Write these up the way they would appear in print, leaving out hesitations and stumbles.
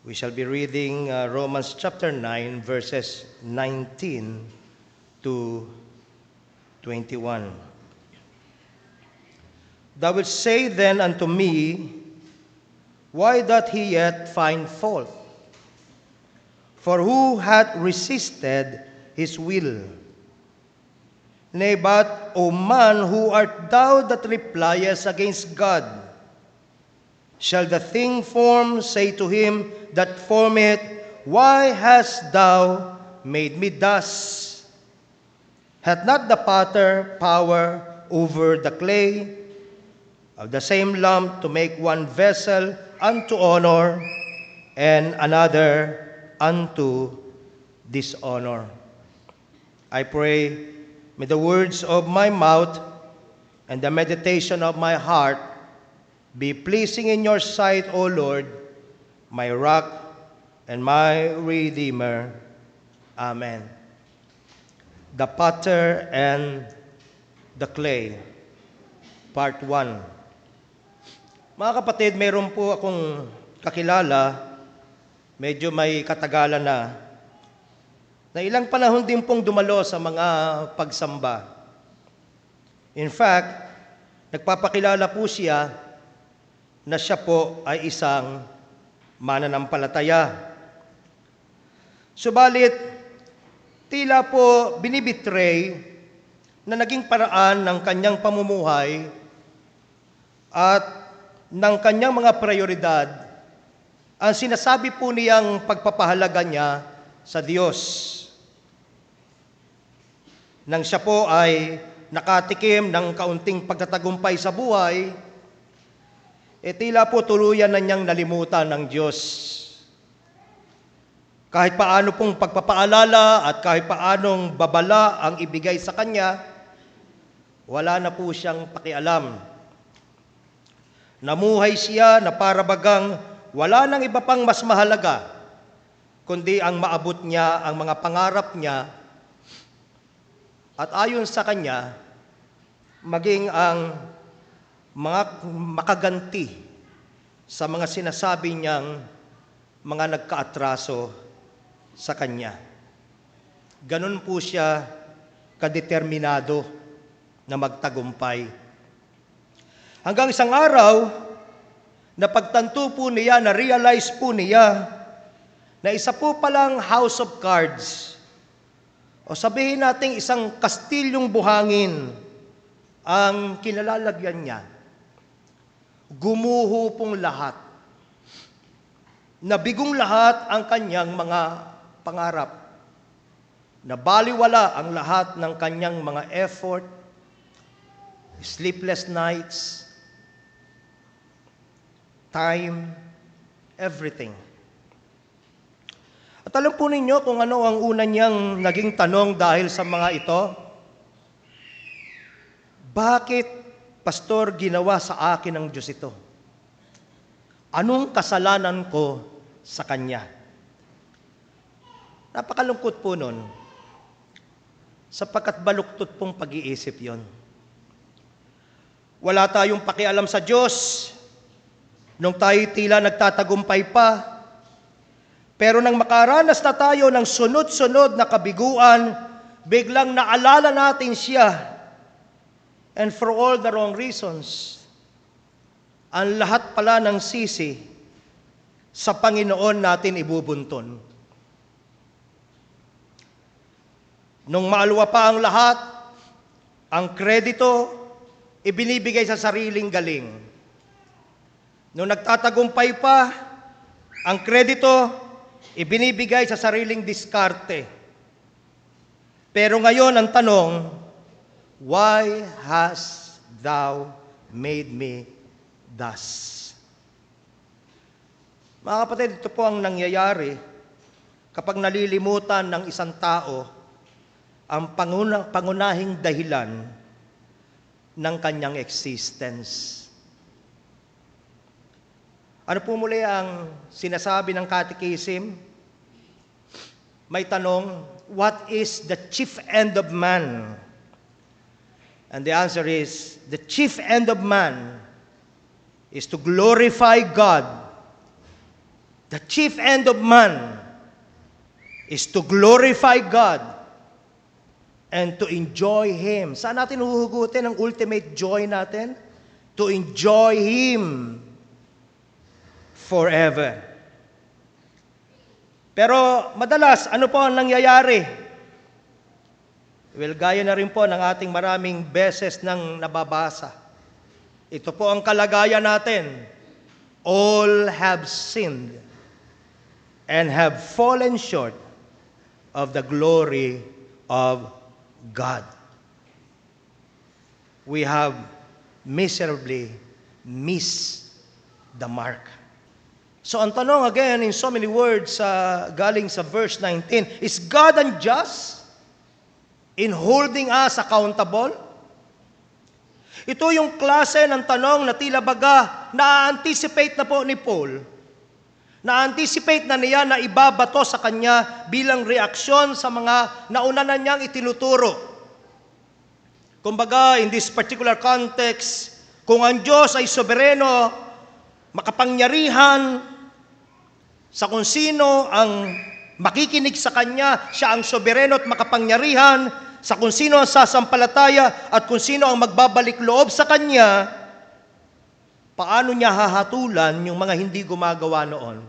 We shall be reading Romans chapter 9, verses 19 to 21. Thou wilt say then unto me, why doth he yet find fault? For who hath resisted his will? Nay, but, O man, who art thou that repliest against God? Shall the thing formed say to him that formeth, why hast thou made me thus? Hath not the potter power over the clay of the same lump to make one vessel unto honor and another unto dishonor? I pray, may the words of my mouth and the meditation of my heart be pleasing in your sight, O Lord, my rock and my redeemer. Amen. The potter and the clay, part 1. Mga kapatid, mayroon po akong kakilala, medyo may katagalan na ilang panahon din pong dumalo sa mga pagsamba. In fact, nagpapakilala po siya na siya po ay isang mananampalataya. Subalit, tila po binibitray na naging paraan ng kanyang pamumuhay at ng kanyang mga prioridad ang sinasabi po niyang pagpapahalaga niya sa Diyos. Nang siya po ay nakatikim ng kaunting pagtatagumpay sa buhay, tila po tuluyan na niyang nalimutan ng Diyos. Kahit paano pong pagpapaalala at kahit paanong babala ang ibigay sa kanya, wala na po siyang pakialam. Namuhay siya na para bagang wala nang iba pang mas mahalaga, kundi ang maabot niya ang mga pangarap niya at ayon sa kanya, maging ang mga makaganti sa mga sinasabi niyang mga nagkaatraso sa kanya. Ganun po siya kadeterminado na magtagumpay. Hanggang isang araw, napagtanto po niya, na-realize po niya na isa po palang house of cards o sabihin natin isang kastilyong buhangin ang kinalalagyan niya. Gumuho pong lahat. Nabigong lahat ang kanyang mga pangarap. Nabaliwala ang lahat ng kanyang mga effort, sleepless nights, time, everything. At alam po ninyo kung ano ang una niyang naging tanong dahil sa mga ito? Bakit, Pastor, ginawa sa akin ng Diyos ito? Anong kasalanan ko sa Kanya? Napakalungkot po nun, sapagkat baluktot pong pag-iisip yon. Wala tayong pakialam sa Diyos nung tayo tila nagtatagumpay pa. Pero nang makaranas na tayo ng sunod-sunod na kabiguan, biglang naalala natin siya. And for all the wrong reasons, ang lahat pala ng sisi sa Panginoon natin ibubunton. Nung maalwa pa ang lahat, ang kredito ibinibigay sa sariling galing. Nung nagtatagumpay pa, ang kredito ibinibigay sa sariling diskarte. Pero ngayon ang tanong, why hast thou made me thus? Mga kapatid, ito po ang nangyayari kapag nalilimutan ng isang tao ang pangunahing dahilan ng kanyang existence. Ano po muli ang sinasabi ng Catechism? May tanong, what is the chief end of man? And the answer is, the chief end of man is to glorify God The chief end of man is to glorify God and to enjoy Him. Saan natin huhugutin ang ultimate joy natin? To enjoy Him forever. Pero madalas, ano po ang nangyayari? Well, gaya na rin po ng ating maraming beses nang nababasa. Ito po ang kalagayan natin. All have sinned and have fallen short of the glory of God. We have miserably missed the mark. So ang tanong again in so many words galing sa verse 19, is God unjust in holding us accountable? Ito yung klase ng tanong na tila baga na-anticipate na po ni Paul. Na-anticipate na niya na ibabato sa kanya bilang reaksyon sa mga nauna na niyang itinuturo. Kumbaga, in this particular context, kung ang Diyos ay sobereno, makapangyarihan, sa kung sino ang makikinig sa Kanya, siya ang sobereno at makapangyarihan, sa kung sino ang sasampalataya at kung sino ang magbabalik loob sa Kanya, paano niya hahatulan yung mga hindi gumagawa noon?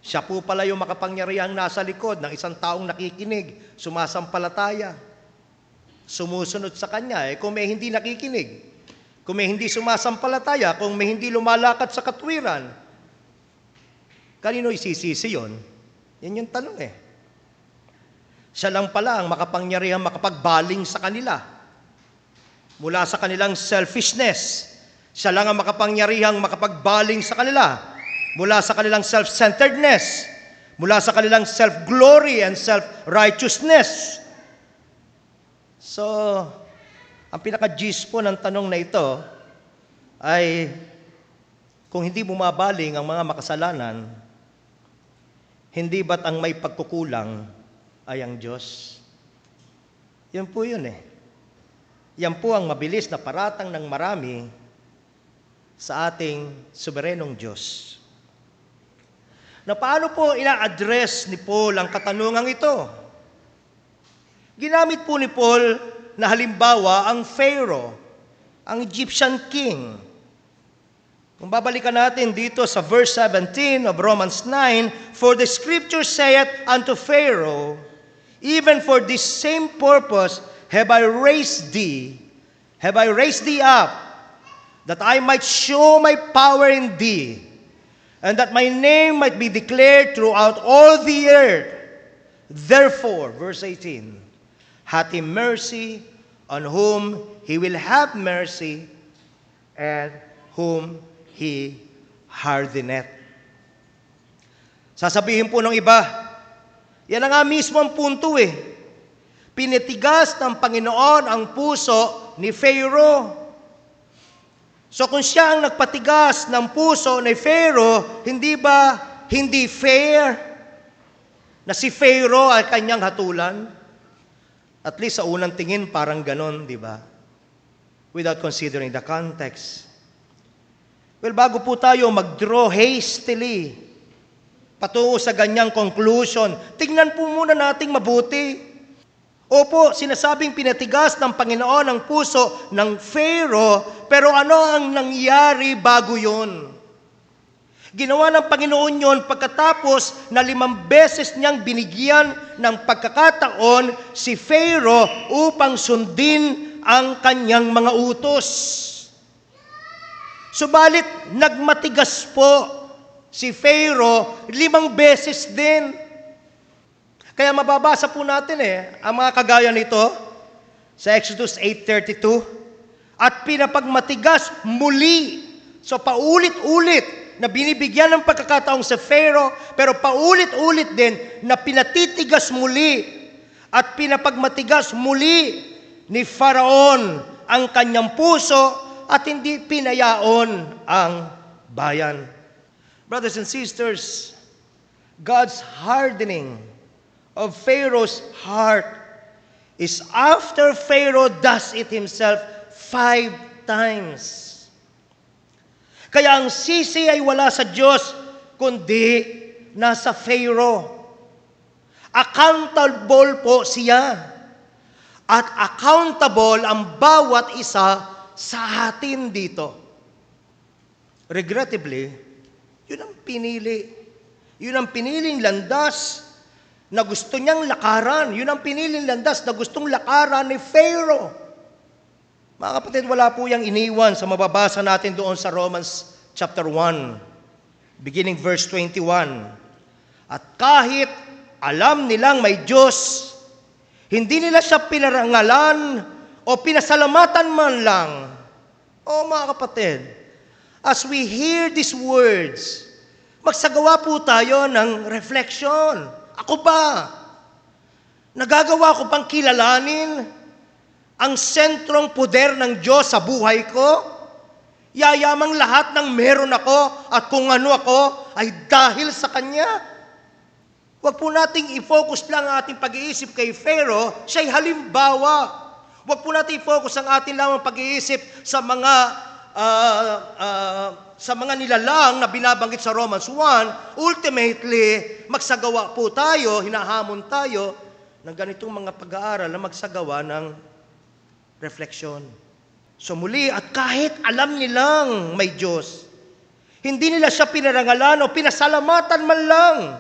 Siya po pala yung makapangyarihang nasa likod ng isang taong nakikinig, sumasampalataya, sumusunod sa Kanya. Kung may hindi nakikinig, kung may hindi sumasampalataya, kung may hindi lumalakad sa katwiran, kanino isisisi yun? Yan yung tanong Siya lang pala ang makapangyarihang makapagbaling sa kanila. Mula sa kanilang selfishness. Siya lang ang makapangyarihang makapagbaling sa kanila. Mula sa kanilang self-centeredness. Mula sa kanilang self-glory and self-righteousness. So, ang pinaka-gist po ng tanong na ito ay kung hindi bumabaling ang mga makasalanan, hindi ba't ang may pagkukulang ay ang Diyos? Yan po yun Yan po ang mabilis na paratang ng marami sa ating suberenong Diyos. Na paano po ina-address ni Paul ang katanungang ito? Ginamit po ni Paul na halimbawa ang Pharaoh, ang Egyptian king. Kung babalikan natin dito sa verse 17 of Romans 9, "For the scripture saith unto Pharaoh, even for this same purpose have I raised thee up, that I might show my power in thee, and that my name might be declared throughout all the earth. Therefore," verse 18, "hath he mercy on whom he will have mercy, and whom he hardeneth." Sasabihin po ng iba, yan na nga mismo ang punto Pinitigas ng Panginoon ang puso ni Pharaoh. So kung siya ang nagpatigas ng puso ni Pharaoh, hindi ba hindi fair na si Pharaoh ay kanyang hatulan? At least sa unang tingin parang ganon, di ba? Without considering the context. Well, bago po tayo mag-draw hastily patungo sa ganyang conclusion, tingnan po muna nating mabuti. Opo, sinasabing pinatigas ng Panginoon ang puso ng Pharaoh, pero ano ang nangyari bago yun? Ginawa ng Panginoon yun pagkatapos na 5 beses niyang binigyan ng pagkakataon si Pharaoh upang sundin ang kanyang mga utos. Subalit, nagmatigas po si Pharaoh 5 beses din. Kaya mababasa po natin ang mga kagaya nito sa Exodus 8:32. "At pinapagmatigas muli." So paulit-ulit na binibigyan ng pagkakataong sa Pharaoh, pero paulit-ulit din na pinatitigas muli at pinapagmatigas muli ni Faraon ang kanyang puso at hindi pinayaon ang bayan. Brothers and sisters, God's hardening of Pharaoh's heart is after Pharaoh does it himself 5 times. Kaya ang sisi ay wala sa Diyos, kundi nasa Pharaoh. Accountable po siya. At accountable ang bawat isa sa atin dito. Regrettably, yun ang pinili. Yun ang piniling landas na gusto niyang lakaran. Yun ang piniling landas na gustong lakaran ni Pharaoh. Mga kapatid, wala po yung iniwan sa mababasa natin doon sa Romans chapter 1, beginning verse 21. At kahit alam nilang may Diyos, hindi nila siya pinarangalan o pinasalamatan man lang. O mga kapatid, as we hear these words, magsagawa po tayo ng reflection. Ako ba? Nagagawa ko bang kilalanin ang sentrong poder ng Diyos sa buhay ko? Yayamang lahat ng meron ako at kung ano ako ay dahil sa Kanya. Huwag po nating i-focus lang ang ating pag-iisip kay Pharaoh, siya'y halimbawa. Huwag po nating i-focus ang ating lamang pag-iisip sa mga nilalang na binabanggit sa Romans 1. Ultimately, magsagawa po tayo, hinahamon tayo ng ganitong mga pag-aaral na magsagawa ng refleksyon. So muli, at kahit alam nilang may Diyos, hindi nila siya pinarangalan o pinasalamatan man lang.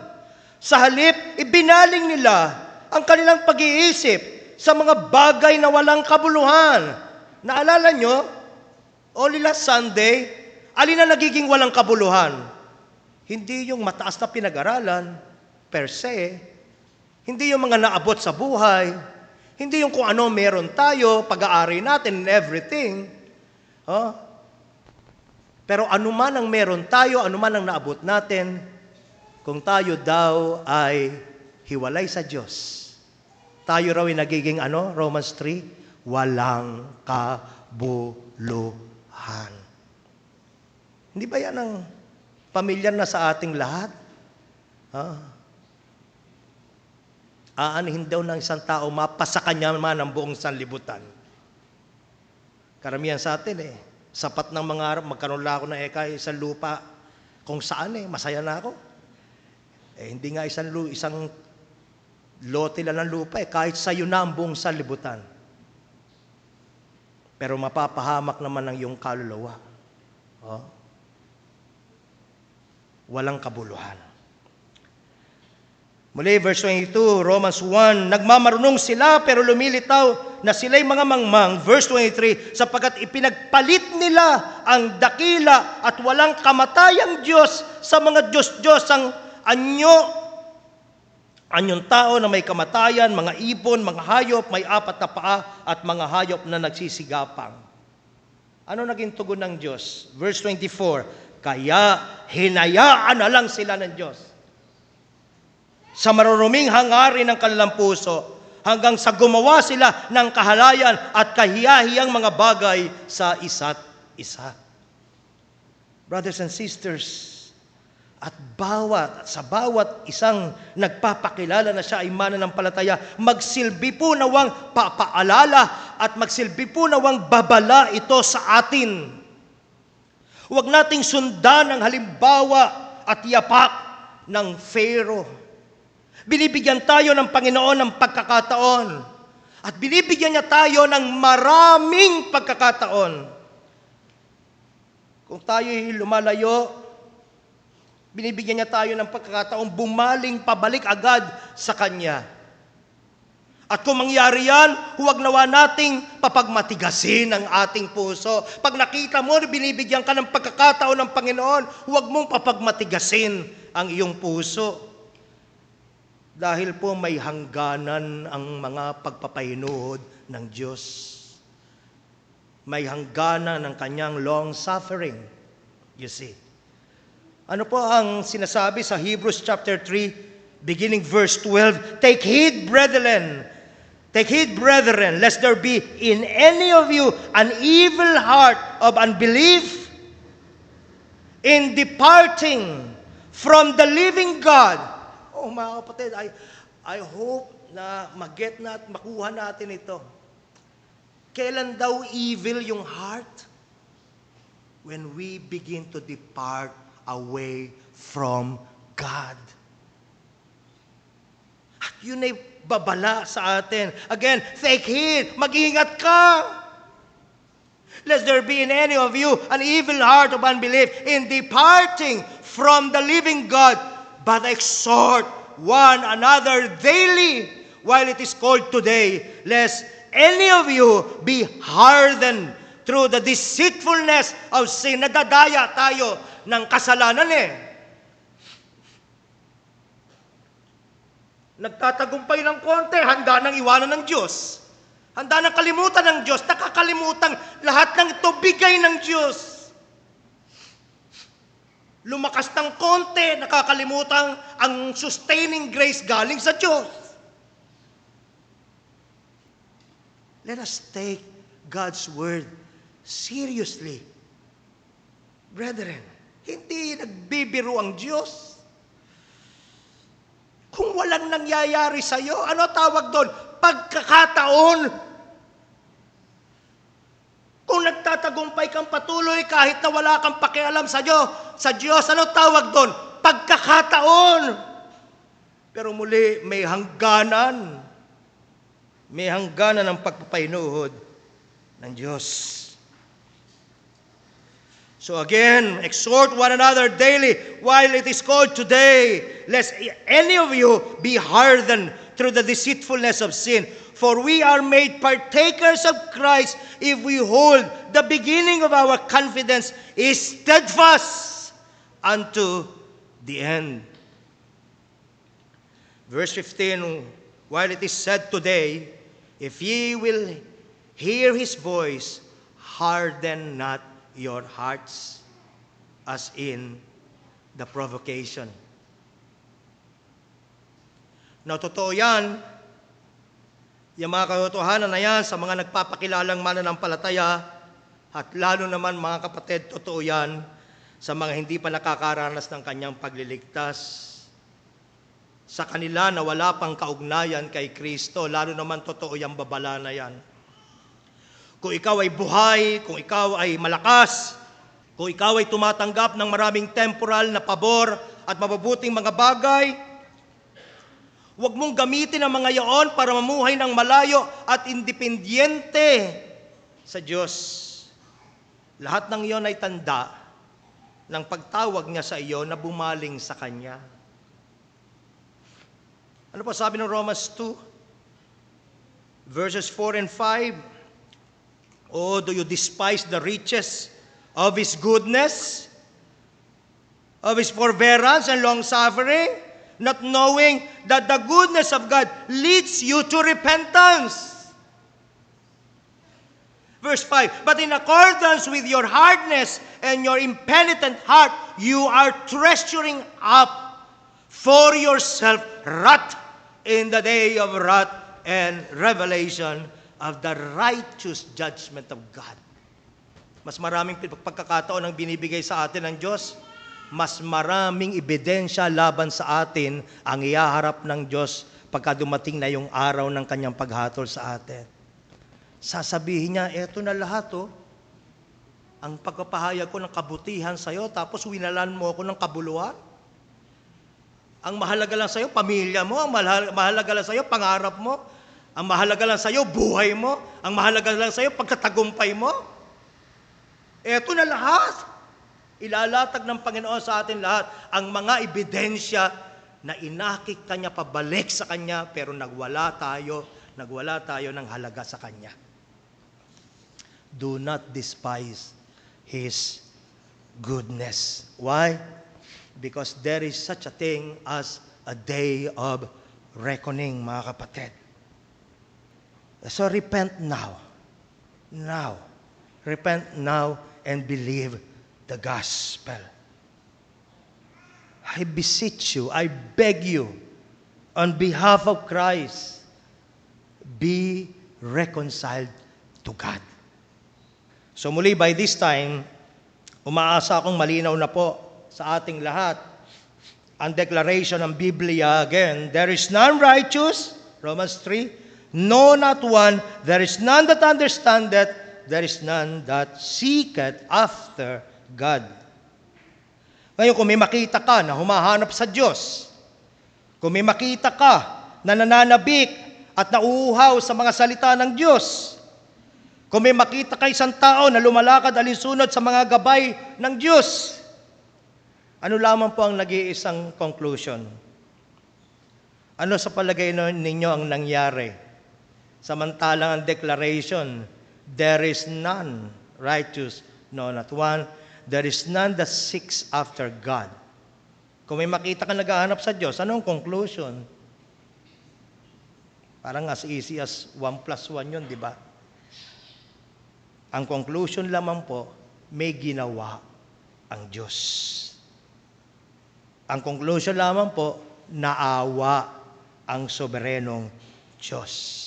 Sa halip, ibinaling nila ang kanilang pag-iisip sa mga bagay na walang kabuluhan. Naalala nyo, only last Sunday, alin na nagiging walang kabuluhan? Hindi yung mataas na pinag-aralan, per se. Hindi yung mga naabot sa buhay. Hindi yung kung ano meron tayo, pag-aari natin and everything. Pero anuman ang meron tayo, anuman ang naabot natin, kung tayo daw ay hiwalay sa Diyos, tayo raw ay nagiging Romans 3, walang kabuluhan. Hindi ba yan ang pamilyar na sa ating lahat? Aanihin daw ng isang tao, mapasa kanya man ang buong sanlibutan. Karamihan sa atin sapat ng mga harap, magkaroon lang ako ng isang lupa, kung saan masaya na ako. Hindi nga isang lote lang ng lupa kahit sa'yo na ang buong sanlibutan. Pero mapapahamak naman ang iyong kaluluwa. Walang kabuluhan. Muli, verse 22, Romans 1, nagmamarunong sila pero lumilitaw na sila'y mga mangmang. Verse 23, sapagkat ipinagpalit nila ang dakila at walang kamatayang Diyos sa mga Diyos-Diyos ang anyong tao na may kamatayan, mga ibon, mga hayop, may 4 na paa, at mga hayop na nagsisigapang. Ano naging tugon ng Diyos? Verse 24, kaya hinayaan na lang sila ng Diyos sa maruruming hangarin ng kanilang puso hanggang sa gumawa sila ng kahalayan at kahiyahiyang mga bagay sa isa't isa. Brothers and sisters, at sa bawat isang nagpapakilala na siya ay mananampalataya, magsilbi po nawang papaalala at magsilbi po nawang babala ito sa atin. Huwag nating sundan ang halimbawa at yapak ng Pharaoh. Binibigyan tayo ng Panginoon ng pagkakataon at binibigyan niya tayo ng maraming pagkakataon. Kung tayo'y lumalayo, binibigyan niya tayo ng pagkakataong bumaling pabalik agad sa Kanya. At kung mangyari yan, huwag nawa nating papagmatigasin ang ating puso. Pag nakita mo, binibigyan ka ng pagkakataon ng Panginoon, huwag mong papagmatigasin ang iyong puso. Dahil po may hangganan ang mga pagpapahinuhod ng Diyos. May hangganan ng Kanyang long suffering. You see. Ano po ang sinasabi sa Hebrews chapter 3, beginning verse 12? Take heed, brethren, lest there be in any of you an evil heart of unbelief in departing from the living God. Oh, mga kapatid, I hope na mag-get na at makuha natin ito. Kailan daw evil yung heart? When we begin to depart away from God. At yun ay babala sa atin. Again, take heed, mag-ingat ka. Lest there be in any of you an evil heart of unbelief in departing from the living God, but exhort one another daily while it is called today, lest any of you be hardened through the deceitfulness of sin. Nadadaya tayo ng kasalanan Nagtatagumpay ng konti, handa nang iwanan ng Diyos. Handa nang kalimutan ng Diyos, nakakalimutan lahat ng ito bigay ng Diyos. Lumakas ng konti, nakakalimutan ang sustaining grace galing sa Diyos. Let us take God's word seriously. Brethren, hindi nagbibiro ang Diyos. Kung walang nangyayari sa iyo, ano tawag doon? Pagkakataon. Kung nagtatagumpay kang patuloy kahit na wala kang pakialam sa Diyos, ano tawag doon? Pagkakataon. Pero muli, may hangganan. May hangganan ng pagpapainuhod ng Diyos. So again, exhort one another daily while it is called today, lest any of you be hardened through the deceitfulness of sin. For we are made partakers of Christ if we hold the beginning of our confidence is steadfast unto the end. Verse 15, while it is said today, if ye will hear his voice, harden not your hearts, as in the provocation. Now, totoo yan, yung mga katotohanan na yan sa mga nagpapakilalang mananampalataya, at lalo naman mga kapatid, totoo yan sa mga hindi pa nakakaranas ng kanyang pagliligtas. Sa kanila na wala pang kaugnayan kay Kristo, lalo naman totoo yung babala na yan. Kung ikaw ay buhay, kung ikaw ay malakas, kung ikaw ay tumatanggap ng maraming temporal na pabor at mabubuting mga bagay, huwag mong gamitin ang mga yaon para mamuhay ng malayo at independyente sa Diyos. Lahat ng iyon ay tanda ng pagtawag niya sa iyo na bumaling sa Kanya. Ano pa sabi ng Romans 2? Verses 4 and 5. Oh, do you despise the riches of His goodness, of His forbearance and long-suffering, not knowing that the goodness of God leads you to repentance? Verse 5, but in accordance with your hardness and your impenitent heart, you are treasuring up for yourself wrath in the day of wrath and revelation of the righteous judgment of God. Mas maraming pagkakataon ang binibigay sa atin ng Diyos, mas maraming ebidensya laban sa atin ang ihaharap ng Diyos pagka dumating na yung araw ng kanyang paghatol sa atin. Sasabihin niya, eto na lahat ang pagpapahayag ko ng kabutihan sa iyo, tapos winalan mo ako ng kabuluhan. Ang mahalaga lang sa iyo, pamilya mo. Ang mahalaga lang sa iyo, pangarap mo. Ang mahalaga lang sa iyo, buhay mo. Ang mahalaga lang sa iyo, pagkatagumpay mo. Eto na lahat. Ilalatag ng Panginoon sa atin lahat ang mga ebidensya na inakik Kanya pabalik sa Kanya, pero nagwala tayo ng halaga sa Kanya. Do not despise His goodness. Why? Because there is such a thing as a day of reckoning, mga kapatid. So repent now. Now. Repent now and believe the gospel. I beseech you, I beg you, on behalf of Christ, be reconciled to God. So muli, by this time, umaasa akong malinaw na po sa ating lahat ang declaration ng Biblia again. There is none righteous, Romans 3, no, not one. There is none that understandeth. There is none that seeketh after God. Ngayon, kung may makita ka na humahanap sa Diyos, kung may makita ka na nananabik at nauuhaw sa mga salita ng Diyos, kung may makita ka isang tao na lumalakad alinsunod sa mga gabay ng Diyos, ano lamang po ang nag-iisang conclusion? Ano sa palagay ninyo ang nangyari? Samantalang ang declaration, there is none righteous, no, not one. There is none that seeks after God. Kung may makita ka naghahanap sa Diyos, anong conclusion? Parang as easy as 1 plus 1 yun, di ba? Ang conclusion lamang po, may ginawa ang Diyos. Ang conclusion lamang po, naawa ang soberenong Diyos.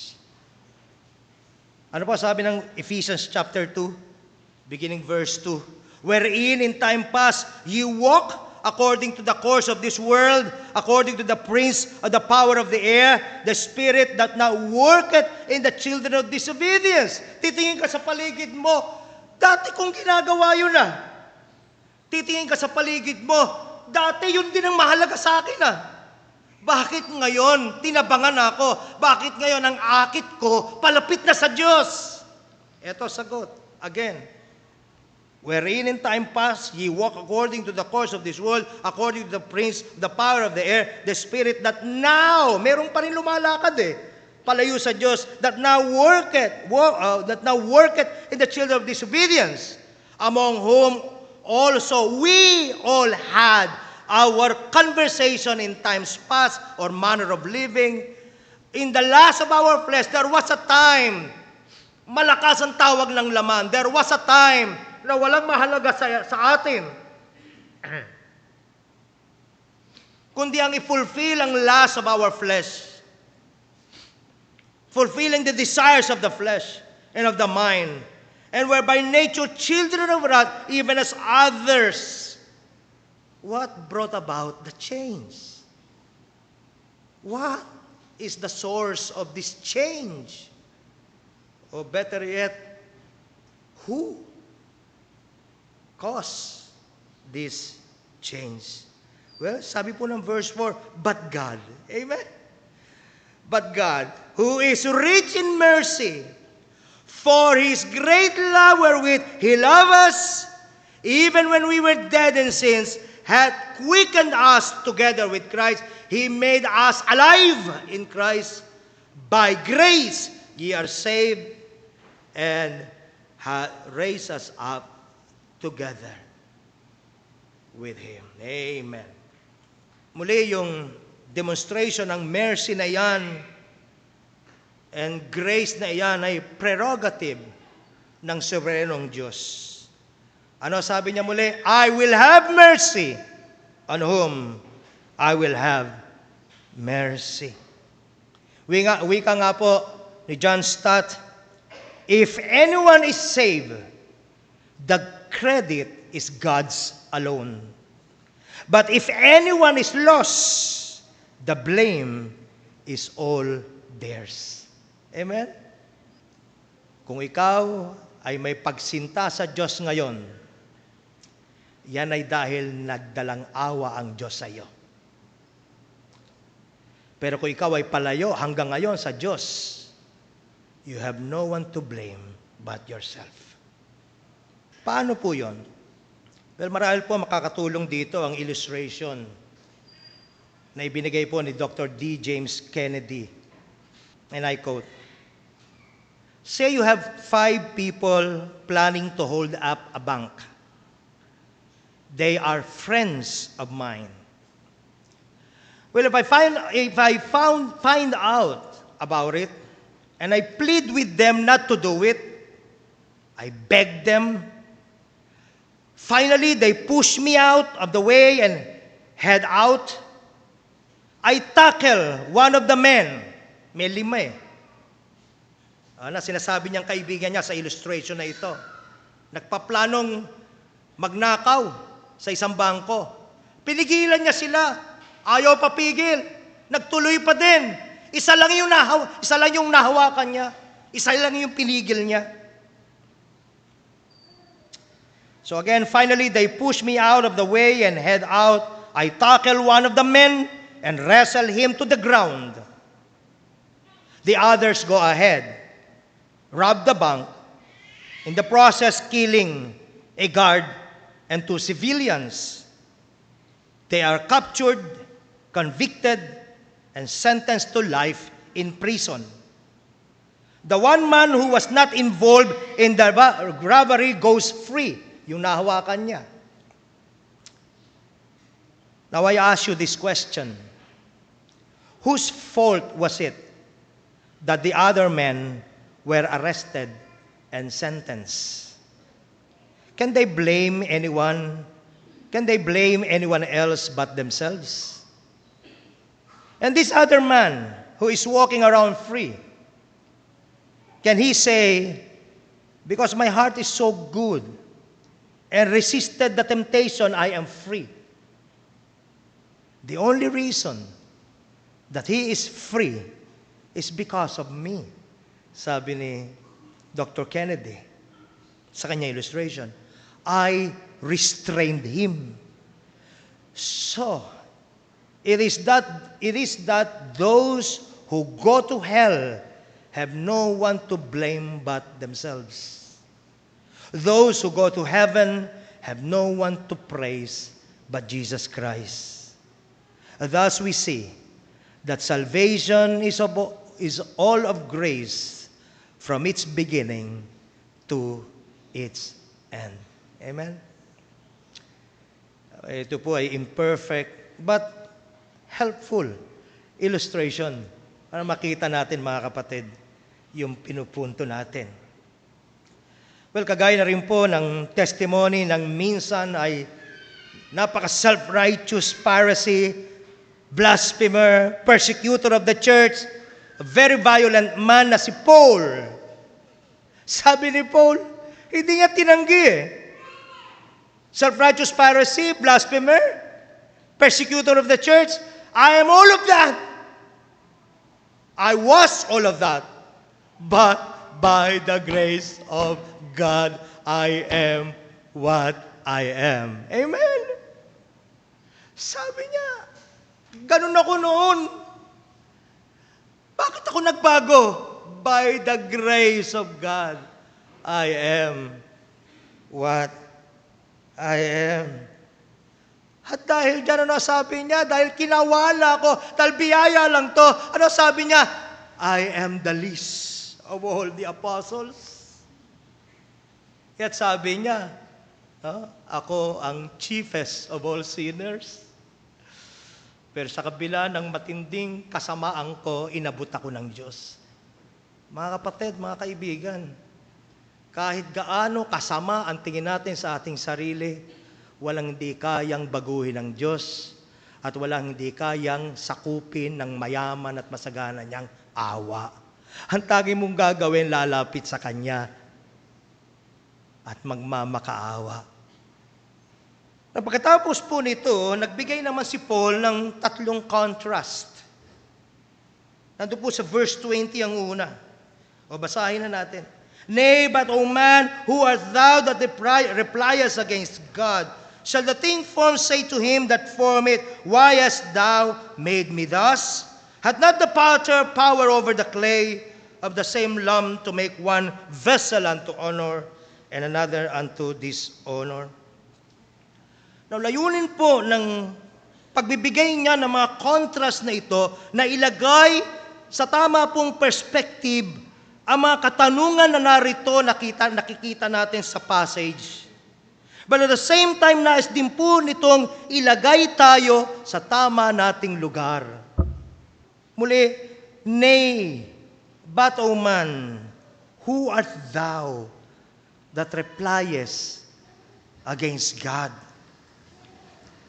Ano po sabi ng Ephesians chapter 2, beginning verse 2? Wherein in time past ye walk according to the course of this world, according to the prince of the power of the air, the spirit that now worketh in the children of disobedience. Titingin ka sa paligid mo, dati kong ginagawa yun ah. Titingin ka sa paligid mo, dati yun din ang mahalaga sa akin ah. Bakit ngayon tinabangan ako? Bakit ngayon ang akit ko palapit na sa Diyos? Ito sagot, again. Wherein in time past ye walk according to the course of this world, according to the prince, the power of the air, the spirit that now, merong pa rin lumalakad palayo sa Diyos, that now worketh in the children of disobedience, among whom also we all had our conversation in times past, or manner of living. In the last of our flesh, there was a time, malakas ang tawag ng laman, there was a time na walang mahalaga sa atin. Kundi ang i-fulfill ang lust of our flesh. Fulfilling the desires of the flesh and of the mind. And were by nature children of wrath, even as others. What brought about the change? What is the source of this change? Or better yet, who cause this change? Well, sabi po ng verse 4, but God. Amen? But God, who is rich in mercy, for His great love wherewith He loved us, even when we were dead in sins, hath quickened us together with Christ. He made us alive in Christ. By grace ye are saved, and hath raised us up together with Him. Amen. Muli yung demonstration ng mercy na yan and grace na yan ay prerogative ng soberenong Diyos. Ano sabi niya muli? I will have mercy on whom I will have mercy. Wika nga po ni John Stott, if anyone is saved, the credit is God's alone. But if anyone is lost, the blame is all theirs. Amen? Kung ikaw ay may pagsinta sa Diyos ngayon, yan ay dahil nagdalang awa ang Diyos sa iyo. Pero kung ikaw ay palayo hanggang ngayon sa Diyos, you have no one to blame but yourself. Paano po yun? Well, marahil po makakatulong dito ang illustration na ibinigay po ni Dr. D. James Kennedy. And I quote, say you have 5 people planning to hold up a bank. They are friends of mine. Well, if I find out about it, and I plead with them not to do it, I beg them. Finally, they push me out of the way and head out. I tackle one of the men. May 5 sinasabi niyang kaibigan niya sa illustration na ito. Nagpaplanong magnakaw sa isang bangko. Pinigilan niya sila. Ayaw papigil. Nagtuloy pa din. Isa lang yung nahawakan niya. Isa lang yung pinigil niya. So again, finally, they push me out of the way and head out. I tackle one of the men and wrestle him to the ground. The others go ahead, rob the bank, in the process killing a guard and 2 civilians. They are captured, convicted, and sentenced to life in prison. The one man who was not involved in the robbery goes free. Yung nahawakan niya. Now I ask you this question. Whose fault was it that the other men were arrested and sentenced? Can they blame anyone? Can they blame anyone else but themselves? And this other man who is walking around free, can he say, because my heart is so good and resisted the temptation, I am free? The only reason that he is free is because of me. Sabi ni Dr. Kennedy sa kanya illustration, I restrained him. So, it is that those who go to hell have no one to blame but themselves. Those who go to heaven have no one to praise but Jesus Christ. Thus we see that salvation is all of grace from its beginning to its end. Amen? Ito po ay imperfect but helpful illustration para makita natin, mga kapatid, yung pinupunto natin. Well, kagaya na rin po ng testimony ng minsan ay napaka-self-righteous Pharisee, blasphemer, persecutor of the church, a very violent man na si Paul. Sabi ni Paul, hindi niya tinanggi eh. Self-righteous Pharisee, blasphemer, persecutor of the church, I am all of that. I was all of that. But by the grace of God, I am what I am. Amen. Sabi niya, ganun ako noon. Bakit ako nagbago? By the grace of God, I am what I am. At dahil dyan, ano sabi niya? Dahil kinawala ko, dahil biyaya lang to, ano sabi niya? I am the least of all the apostles. At sabi niya, ako ang chiefest of all sinners. Pero sa kabila ng matinding kasamaan ko, inabot ako ng Diyos. Mga kapatid, mga kaibigan, kahit gaano kasama ang tingin natin sa ating sarili, walang hindi kayang baguhin ng Diyos at walang hindi kayang sakupin ng mayaman at masagana niyang awa. Ang tanging mong gagawin, lalapit sa Kanya at magmamakaawa. Pagkatapos po nito, nagbigay naman si Paul ng 3 contrast. Nandun po sa verse 20 ang una. O basahin na natin. Nay, but O man, who art thou that repliest against God? Shall the thing formed say to him that formed it, Why hast thou made me thus? Hath not the potter power over the clay of the same lump to make one vessel unto honor and another unto dishonor? Now, layunin po ng pagbibigay niya ng mga contrast na ito na ilagay sa tama pong perspective ang mga katanungan na narito nakikita natin sa passage. But at the same time, nais din po nitong ilagay tayo sa tama nating lugar. Muli, nay, but O man, who art thou that repliest against God?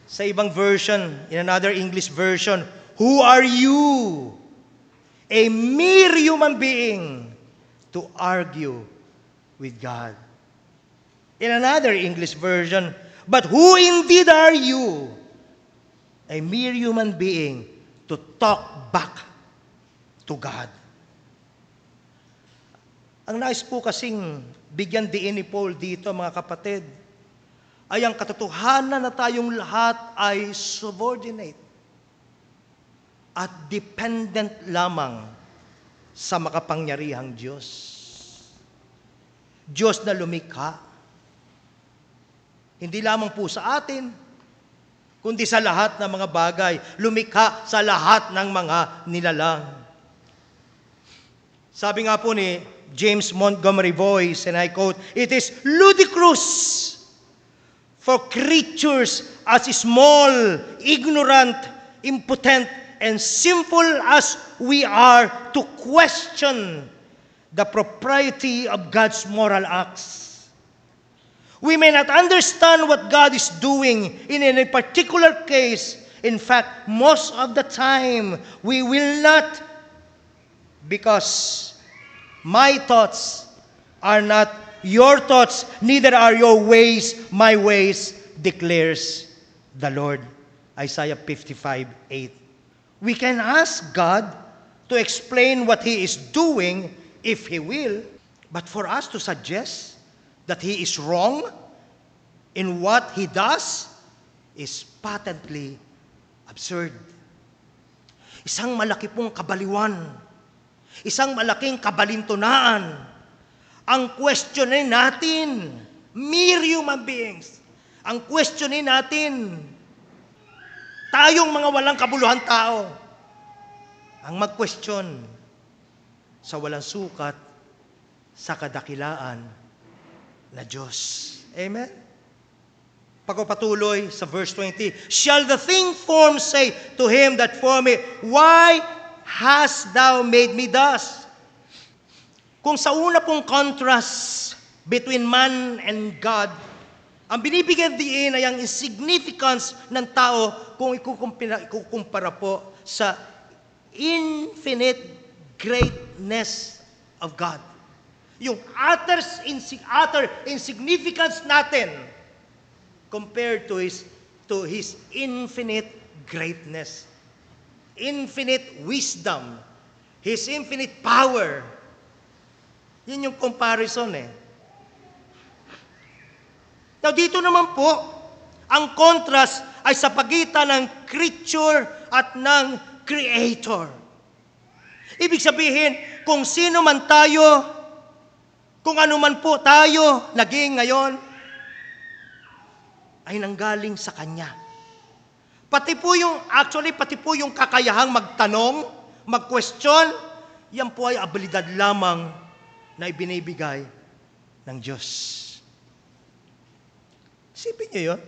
Sa ibang version, in another English version, who are you, a mere human being, to argue with God? In another English version, but who indeed are you, a mere human being, to talk back to God? Ang nais po kasing bigyan diin ni Paul dito, mga kapatid, ay ang katotohanan na tayong lahat ay subordinate at dependent lamang sa makapangyarihang Diyos. Diyos na lumikha, hindi lamang po sa atin, kundi sa lahat ng mga bagay, lumikha sa lahat ng mga nilalang. Sabi nga po ni James Montgomery Boyce, and I quote, "It is ludicrous for creatures as small, ignorant, impotent, and sinful as we are to question the propriety of God's moral acts. We may not understand what God is doing in any particular case. In fact, most of the time, we will not, because my thoughts are not your thoughts, neither are your ways my ways, declares the Lord." Isaiah 55:8. We can ask God to explain what He is doing if He will, but for us to suggest that He is wrong in what He does is patently absurd. Isang malaki pong kabaliwan, isang malaking kabalintunaan ang questionin natin, mere human beings, ang questionin natin, tayong mga walang kabuluhan tao, ang mag-question sa walang sukat sa kadakilaan na Diyos. Amen? Pagpapatuloy sa verse 20, "Shall the thing formed say to him that formed me, Why hast thou made me thus?" Kung sa una pong contrast between man and God, ang binibigyan diin ay ang insignificance ng tao kung ikukumpara po sa infinite greatness of God. Yung utter insignificance natin compared to His infinite greatness, infinite wisdom, His infinite power. Yun yung comparison eh. Now dito naman po, ang contrast ay sa pagitan ng creature at ng creator. Ibig sabihin, kung sino man tayo, kung ano man po tayo naging ngayon, ay nanggaling sa Kanya. Pati po yung kakayahang magtanong, mag-question, yan po ay abilidad lamang na ibinibigay ng Diyos. Isipin niyo yun?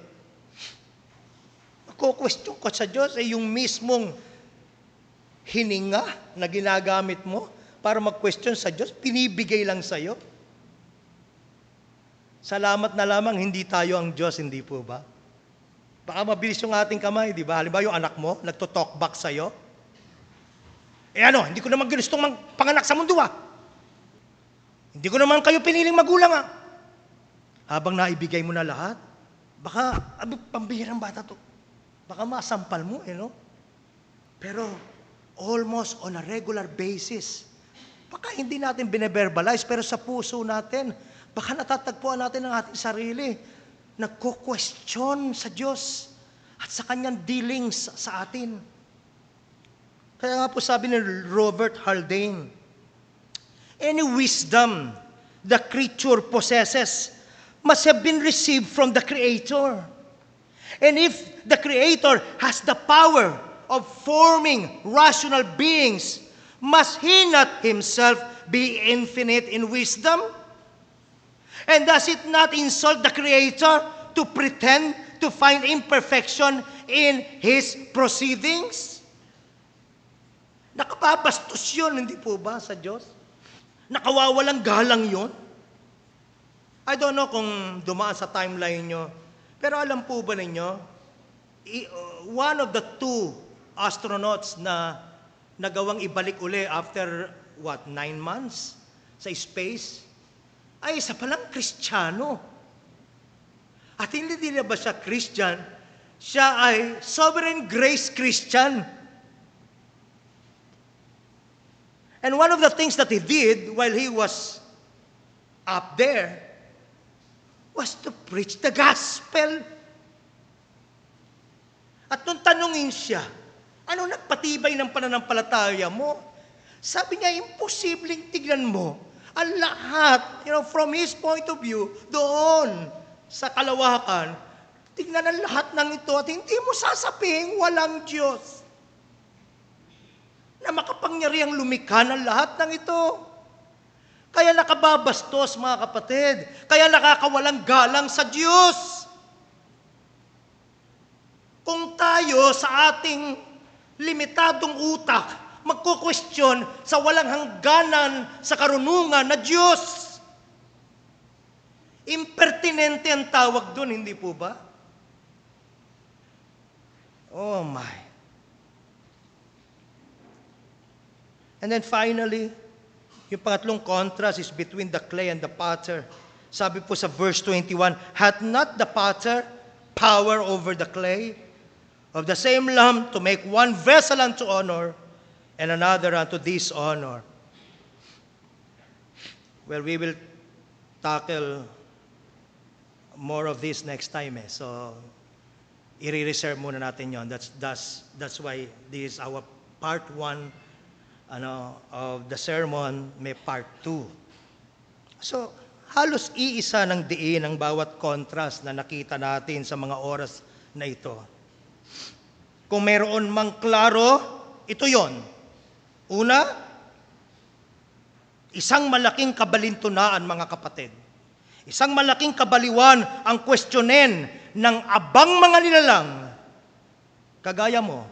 Ako-question ko sa Diyos ay yung mismong hininga na ginagamit mo para mag-question sa Diyos, pinibigay lang sa'yo. Salamat na lamang, hindi tayo ang Diyos, hindi po ba? Baka mabilis yung ating kamay, di ba? Halimbawa yung anak mo, nagto-talk back sa'yo. Hindi ko naman gustong panganak sa mundo Hindi ko naman kayo piniling magulang Habang naibigay mo na lahat, baka, pambihirang bata to. Baka masampal mo, Pero, almost on a regular basis, baka hindi natin bineverbalize, pero sa puso natin, baka natatagpuan natin ang ating sarili, nagko-question sa Diyos at sa Kanyang dealings sa atin. Kaya nga po sabi ni Robert Haldane, "Any wisdom the creature possesses must have been received from the Creator. And if the Creator has the power of forming rational beings, must He not Himself be infinite in wisdom? And does it not insult the Creator to pretend to find imperfection in His proceedings?" Nakapapastos yun, hindi po ba, sa Diyos? Nakawawalang galang yun? I don't know kung dumaan sa timeline nyo, pero alam po ba ninyo, one of the two astronauts na nagawang ibalik uli after, 9 months sa space, ay isa palang Kristiyano. At hindi na ba siya Christian? Siya ay Sovereign Grace Christian. And one of the things that he did while he was up there was to preach the gospel. At nung tanungin siya, ano nagpatibay ng pananampalataya mo? Sabi niya, imposibleng tignan mo ang lahat, from his point of view, doon sa kalawakan, tignan ang lahat ng ito at hindi mo sasabing walang Diyos na makapangyarihang lumikha ng lahat ng ito. Kaya nakababastos, mga kapatid. Kaya nakakawalang galang sa Diyos. Kung tayo sa ating limitadong utak, magkukwestiyon sa walang hangganan sa karunungan na Diyos. Impertinente ang tawag doon, hindi po ba? Oh my. And then finally, yung pangatlong contrast is between the clay and the potter. Sabi po sa verse 21, hath not the potter power over the clay of the same lump to make one vessel unto honor and another unto dishonor? Well, we will tackle more of this next time. So, i-reserve muna natin yon. That's why this is our part 1 of the sermon, may part 2. So, halos iisa ng diin ang bawat contrast na nakita natin sa mga oras na ito. Kung mayroon mang klaro, ito yon. Una, isang malaking kabalintunaan, mga kapatid. Isang malaking kabaliwan ang kwestiyonin ng abang mga nilalang. Kagaya mo,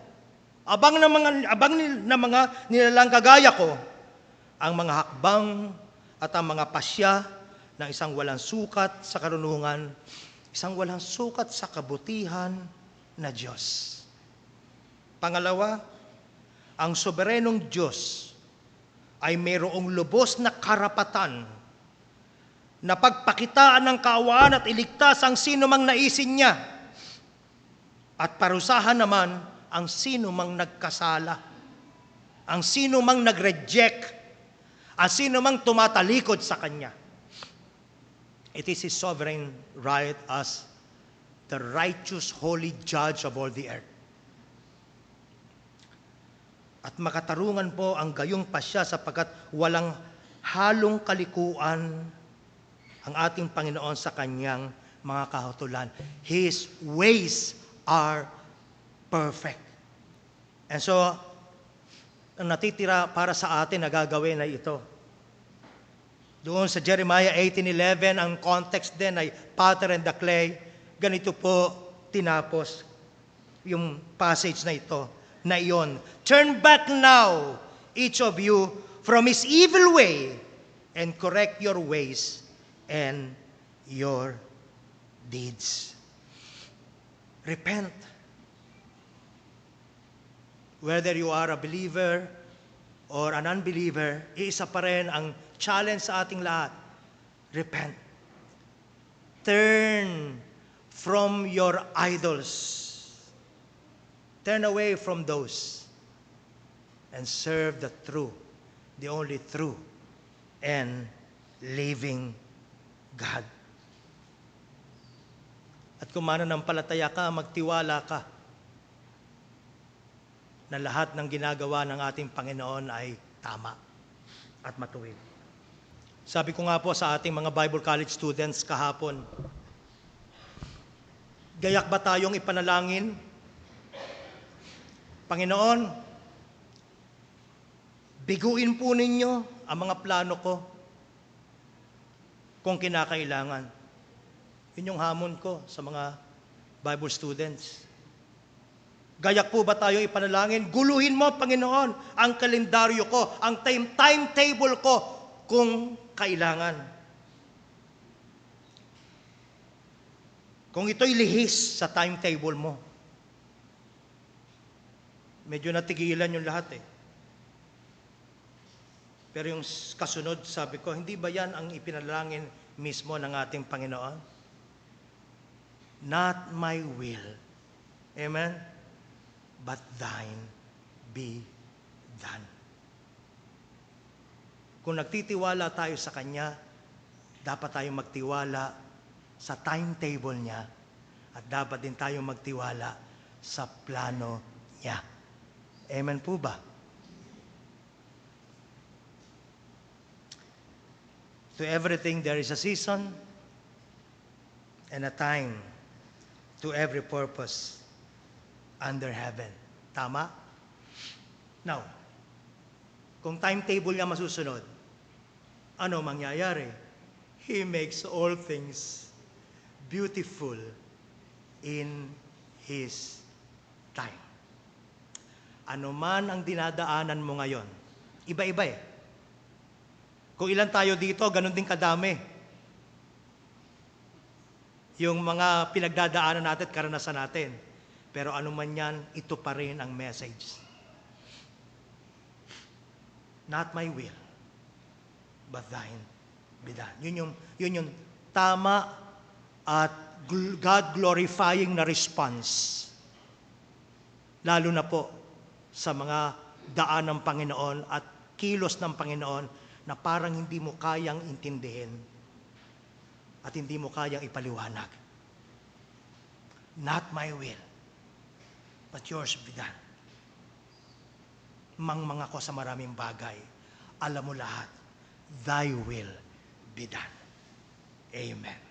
abang na mga nilalang kagaya ko, ang mga hakbang at ang mga pasya ng isang walang sukat sa karunungan, isang walang sukat sa kabutihan na Diyos. Pangalawa, ang soberenong Diyos ay mayroong lubos na karapatan na pagpakitaan ng kaawaan at iligtas ang sino mang naisin niya at parusahan naman ang sino mang nagkasala, ang sino mang nag-reject, ang sino mang tumatalikod sa Kanya. It is His sovereign right as the righteous, holy judge of all the earth. At makatarungan po ang gayong pasya sapagkat walang halong kalikuan ang ating Panginoon sa Kanyang mga kahutulan. His ways are perfect. And so, ang natitira para sa atin na gagawin ay ito. Doon sa Jeremiah 18:11, ang context din ay potter and the clay. Ganito po tinapos yung passage na ito, na iyon. Turn back now, each of you, from his evil way, and correct your ways and your deeds. Repent. Whether you are a believer or an unbeliever, iisa pa rin ang challenge sa ating lahat. Repent. Turn from your idols. Turn away from those and serve the true, the only true and living God. At kung mananampalataya ka, magtiwala ka na lahat ng ginagawa ng ating Panginoon ay tama at matuwid. Sabi ko nga po sa ating mga Bible College students kahapon, gayak ba tayong ipanalangin? Panginoon, biguin po ninyo ang mga plano ko kung kinakailangan. Yun yung hamon ko sa mga Bible students. Gayak po ba tayo ipanalangin? Guluhin mo, Panginoon, ang kalendaryo ko, ang timetable ko kung kailangan. Kung ito'y lihis sa timetable mo, medyo natigilan yung lahat eh. Pero yung kasunod, sabi ko, hindi ba yan ang ipinalangin mismo ng ating Panginoon? Not my will. Amen? But thine be done. Kung nagtitiwala tayo sa Kanya, dapat tayong magtiwala sa timetable niya at dapat din tayo magtiwala sa plano niya. Amen po ba? To everything there is a season and a time to every purpose under heaven. Tama? Now, kung timetable niya masusunod, ano mangyayari? He makes all things beautiful in His time. Ano man ang dinadaanan mo ngayon, iba-iba eh. Kung ilan tayo dito, ganun din kadami. Yung mga pinagdadaanan natin at karanasan natin. Pero ano man yan, ito pa rin ang message. Not my will, but thine be done. Yun yung tama at God-glorifying na response. Lalo na po sa mga daan ng Panginoon at kilos ng Panginoon na parang hindi mo kayang intindihin at hindi mo kayang ipaliwanag. Not my will, but yours be done. Mangmang ako sa maraming bagay. Alam mo lahat, thy will be done. Amen.